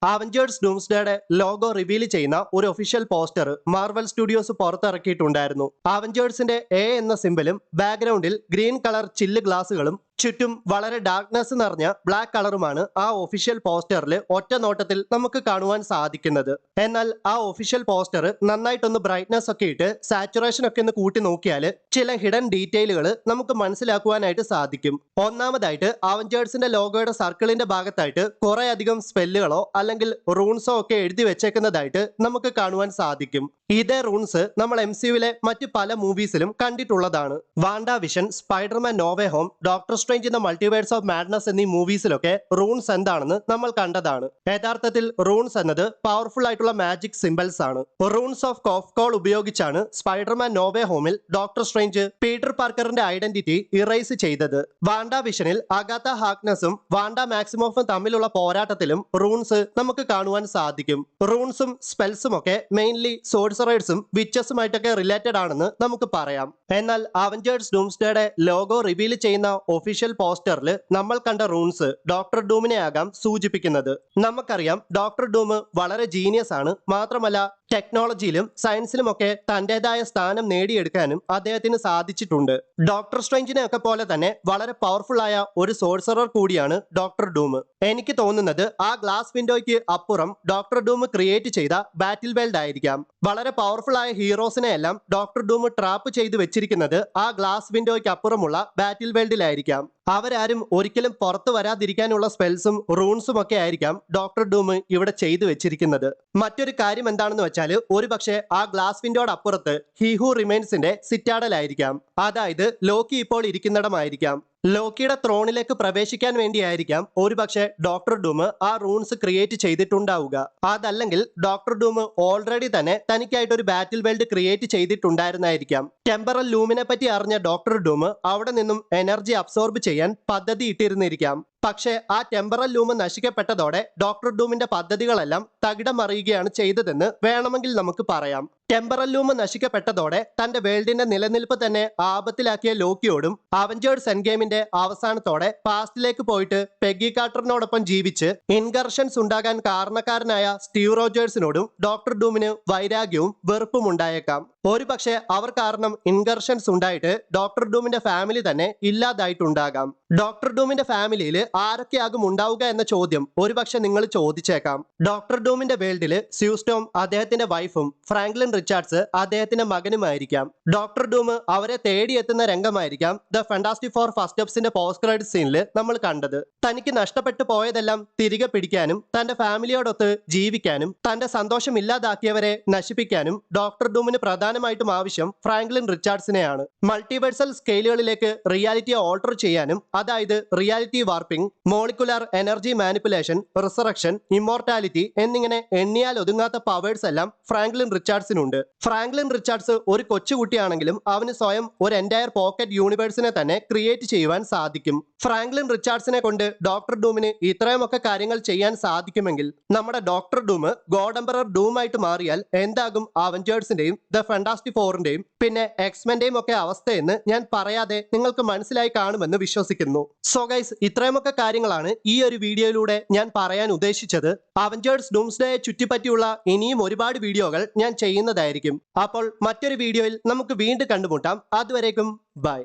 Avengers ഡൂംസ്ഡേയുടെ logo reveal ചെയ്യുന്ന ഒരു official poster Marvel Studios പുറത്തിറക്കിയിട്ടുണ്ടായിരുന്നു. അവഞ്ചേഴ്സിന്റെ എ എന്ന സിംബലും ബാക്ക്ഗ്രൗണ്ടിൽ ഗ്രീൻ കളർ ചില്ല് ഗ്ലാസുകളും ചുറ്റും വളരെ ഡാർക്ക്നെസ് നിറഞ്ഞ ബ്ലാക്ക് കളറുമാണ് ആ ഒഫീഷ്യൽ പോസ്റ്ററിൽ ഒറ്റ നോട്ടത്തിൽ നമുക്ക് കാണുവാൻ സാധിക്കുന്നത്. എന്നാൽ ആ ഒഫീഷ്യൽ പോസ്റ്റർ നന്നായിട്ടൊന്ന് ബ്രൈറ്റ്നസ് ഒക്കെ ഇട്ട് സാച്ചുറേഷൻ ഒക്കെ ഒന്ന് കൂട്ടി നോക്കിയാൽ ചില ഹിഡൻ ഡീറ്റെയിലുകൾ നമുക്ക് മനസ്സിലാക്കുവാനായിട്ട് സാധിക്കും. ഒന്നാമതായിട്ട് അവഞ്ചേഴ്സിന്റെ ലോഗോയുടെ സർക്കിളിന്റെ ഭാഗത്തായിട്ട് കുറെ അധികം സ്പെല്ലുകളോ അല്ലെങ്കിൽ റൂൺസോ ഒക്കെ എഴുതി വെച്ചേക്കുന്നതായിട്ട് നമുക്ക് കാണുവാൻ സാധിക്കും. ഇതേ റൂൺസ് നമ്മൾ MCUവിലെ മറ്റ് പല മൂവീസിലും കണ്ടിട്ടുള്ളതാണ്. WandaVision, Spiderman No Way Home, Doctor Strange in the Multiverse of Madness എന്നീ മൂവീസിലൊക്കെ റൂൺസ് എന്താണെന്ന് നമ്മൾ കണ്ടതാണ്. യഥാർത്ഥത്തിൽ റൂൺസ് എന്നത് പവർഫുൾ ആയിട്ടുള്ള മാജിക് സിംബൽസ് ആണ്. റൂൺസ് ഓഫ് കോഫ്കോൾ ഉപയോഗിച്ചാണ് സ്പൈഡർമാൻ നോ വേ ഹോമിൽ ഡോക്ടർ സ്ട്രേഞ്ച് പീറ്റർ പാർക്കറിന്റെ ഐഡന്റിറ്റി ഇറേസ് ചെയ്തത്. വാണ്ട വിഷനിൽ അഗാത്ത ഹാർക്നസും വാണ്ട മാക്സിമോഫും തമ്മിലുള്ള പോരാട്ടത്തിലും റൂൺസ് നമുക്ക് കാണുവാൻ സാധിക്കും. റൂൺസും സ്പെൽസും ഒക്കെ മെയിൻലി സോഴ്സറേഴ്സും വിച്ചസുമായിട്ടൊക്കെ റിലേറ്റഡ് ആണെന്ന് നമുക്ക് പറയാം. എന്നാൽ അവഞ്ചേഴ്സ് ഡൂംസ്ഡേയുടെ ലോഗോ റിവീൽ ചെയ്യുന്ന ഒഫീഷ്യൽ പോസ്റ്ററിൽ നമ്മൾ കണ്ട റൂൺസ് ഡോക്ടർ ഡൂമിനെ ആകാം സൂചിപ്പിക്കുന്നത്. നമുക്കറിയാം ഡോക്ടർ ഡൂം വളരെ ജീനിയസ് ആണ്. മാത്രമല്ല ടെക്നോളജിയിലും സയൻസിലും ഒക്കെ തന്റേതായ സ്ഥാനം നേടിയെടുക്കാനും അദ്ദേഹത്തിന് സാധിച്ചിട്ടുണ്ട്. ഡോക്ടർ സ്ട്രേഞ്ചിനെ ഒക്കെ പോലെ തന്നെ വളരെ പവർഫുൾ ആയ ഒരു സോഴ്സറർ കൂടിയാണ് ഡോക്ടർ ഡൂം. എനിക്ക് തോന്നുന്നത് ആ ഗ്ലാസ് വിൻഡോയ്ക്ക് അപ്പുറം ഡോക്ടർ ഡൂം ക്രിയേറ്റ് ചെയ്ത ബാറ്റിൽ വേൾഡ് ആയിരിക്കാം. വളരെ പവർഫുൾ ആയ ഹീറോസിനെ എല്ലാം ഡോക്ടർ ഡൂം ട്രാപ്പ് ചെയ്ത് വെച്ചിരിക്കുന്നത് ആ ഗ്ലാസ് വിൻഡോയ്ക്ക് അപ്പുറമുള്ള ബാറ്റിൽ വേൾഡിലായിരിക്കാം. അവരാരും ഒരിക്കലും പുറത്തു വരാതിരിക്കാനുള്ള സ്പെൽസും റൂൺസും ഒക്കെ ആയിരിക്കാം ഡോക്ടർ ഡൂം ഇവിടെ ചെയ്തു വെച്ചിരിക്കുന്നത്. മറ്റൊരു കാര്യം എന്താണെന്ന് വെച്ചാൽ ഒരുപക്ഷെ ആ ഗ്ലാസ് വിൻഡോയുടെ അപ്പുറത്ത് ഹി ഹു റിമെയിൻസിന്റെ സിറ്റാഡൽ ആയിരിക്കാം. അതായത് ലോക്കി ഇപ്പോൾ ഇരിക്കുന്നിടമായിരിക്കാം. ലോക്കിയുടെ ത്രോണിലേക്ക് പ്രവേശിക്കാൻ വേണ്ടിയായിരിക്കാം ഒരുപക്ഷെ ഡോക്ടർ ഡൂം ആ റൂൺസ് ക്രിയേറ്റ് ചെയ്തിട്ടുണ്ടാവുക. അതല്ലെങ്കിൽ ഡോക്ടർ ഡൂം ഓൾറെഡി തന്നെ തനിക്കായിട്ട് ഒരു ബാറ്റിൽ വേൾഡ് ക്രിയേറ്റ് ചെയ്തിട്ടുണ്ടായിരുന്നായിരിക്കാം. ടെമ്പറൽ ലൂമിനെ പറ്റി അറിഞ്ഞ ഡോക്ടർ ഡൂം അവിടെ നിന്നും എനർജി അബ്സോർബ് ചെയ്യാൻ പദ്ധതി ഇട്ടിരുന്നിരിക്കാം. പക്ഷേ ആ ടെമ്പറൽ ലൂം നശിക്കപ്പെട്ടതോടെ ഡോക്ടർ ഡൂമിന്റെ പദ്ധതികളെല്ലാം തകിടം മറിയുകയാണ് ചെയ്തതെന്ന് വേണമെങ്കിൽ നമുക്ക് പറയാം. ടെമ്പറൽ ലൂം നശിക്കപ്പെട്ടതോടെ തന്റെ വേൾഡിന്റെ നിലനിൽപ്പ് തന്നെ ആപത്തിലാക്കിയ ലോക്കിയോടും അവഞ്ചേഴ്സ് എൻഡ് ഗെയിമിന്റെ അവസാനത്തോടെ പാസ്റ്റിലേക്ക് പോയിട്ട് പെഗി കാർട്ടറിനോടൊപ്പം ജീവിച്ച് ഇൻകർഷൻസ് ഉണ്ടാകാൻ കാരണക്കാരനായ സ്റ്റീവ് റോജേഴ്സിനോടും ഡോക്ടർ ഡൂമിന് വൈരാഗ്യവും വെറുപ്പും ഉണ്ടായേക്കാം. ഒരുപക്ഷെ അവർ കാരണം ഇൻകർഷൻസ് ഉണ്ടായിട്ട് ഡോക്ടർ ഡൂമിന്റെ ഫാമിലി തന്നെ ഇല്ലാതായിട്ടുണ്ടാകാം. ഡോക്ടർ ഡൂമിന്റെ ഫാമിലിയിൽ ആരൊക്കെയാകും ഉണ്ടാവുക എന്ന ചോദ്യം ഒരുപക്ഷെ നിങ്ങൾ ചോദിച്ചേക്കാം. ഡോക്ടർ ഡൂമിന്റെ വേൾഡിൽ സ്യൂസ്റ്റോം അദ്ദേഹത്തിന്റെ വൈഫും ഫ്രാങ്ക്ലിൻ റിച്ചാർഡ്സ് അദ്ദേഹത്തിന്റെ മകനുമായിരിക്കാം. ഡോക്ടർ ഡൂം അവരെ തേടിയെത്തുന്ന രംഗമായിരിക്കാം ദ ഫാന്റാസ്റ്റിക് ഫോർ ഫസ്റ്റ് സ്റ്റെപ്സിന്റെ പോസ്റ്റ് ക്രെഡിറ്റ് സീനിൽ നമ്മൾ കണ്ടത്. തനിക്ക് നഷ്ടപ്പെട്ടു പോയതെല്ലാം തിരികെ പിടിക്കാനും തന്റെ ഫാമിലിയോടൊത്ത് ജീവിക്കാനും തന്റെ സന്തോഷം ഇല്ലാതാക്കിയവരെ നശിപ്പിക്കാനും ഡോക്ടർ ഡൂമിന് പ്രധാനമായിട്ടും ആവശ്യം ഫ്രാങ്ക്ലിൻ റിച്ചാർഡ്സിനെയാണ്. മൾട്ടിവേഴ്സൽ സ്കെയിലുകളിലേക്ക് റിയാലിറ്റിയെ ഓൾട്ടർ ചെയ്യാനും, അതായത് reality warping, molecular energy manipulation, resurrection, immortality എന്നിങ്ങനെ എണ്ണിയാൽ ഒതുങ്ങാത്ത പവേഴ്സ് എല്ലാം ഫ്രാങ്ക്ലിൻ റിച്ചാർഡ്സിനുണ്ട്. ഫ്രാങ്ക്ലിൻ റിച്ചാർഡ്സ് ഒരു കൊച്ചുകുട്ടിയാണെങ്കിലും അവന് സ്വയം ഒരു എൻറ്റയർ പോക്കറ്റ് യൂണിവേഴ്സിനെ തന്നെ ക്രിയേറ്റ് ചെയ്യുവാൻ സാധിക്കും. ഫ്രാങ്ക്ലിൻ റിച്ചാർഡ്സിനെ കൊണ്ട് ഡോക്ടർ ഡൂമിന് ഇത്രയുമൊക്കെ കാര്യങ്ങൾ ചെയ്യാൻ സാധിക്കുമെങ്കിൽ നമ്മുടെ doctor dome God emperor dome ആയിട്ട് മാറിയാൽ എന്താകും അവഞ്ചേഴ്സിന്റെയും ദ ഫാന്റാസ്റ്റിക് ഫോറിന്റെയും പിന്നെ എക്സ്മെന്റെയും ഒക്കെ അവസ്ഥയെന്ന് ഞാൻ പറയാതെ നിങ്ങൾക്ക് മനസ്സിലായി കാണുമെന്ന് വിശ്വസിക്കുന്നു. സോ ഗൈസ്, ഇത്രയുമൊക്കെ കാര്യങ്ങളാണ് ഈ ഒരു വീഡിയോയിലൂടെ ഞാൻ പറയാൻ ഉദ്ദേശിച്ചത്. അവഞ്ചേഴ്സ് ഡൂംസ്ഡേയെ ചുറ്റിപ്പറ്റിയുള്ള ഇനിയും ഒരുപാട് വീഡിയോകൾ ഞാൻ ചെയ്യുന്നതായിരിക്കും. അപ്പോൾ മറ്റൊരു വീഡിയോയിൽ നമുക്ക് വീണ്ടും കണ്ടുമുട്ടാം. അതുവരേക്കും ബൈ.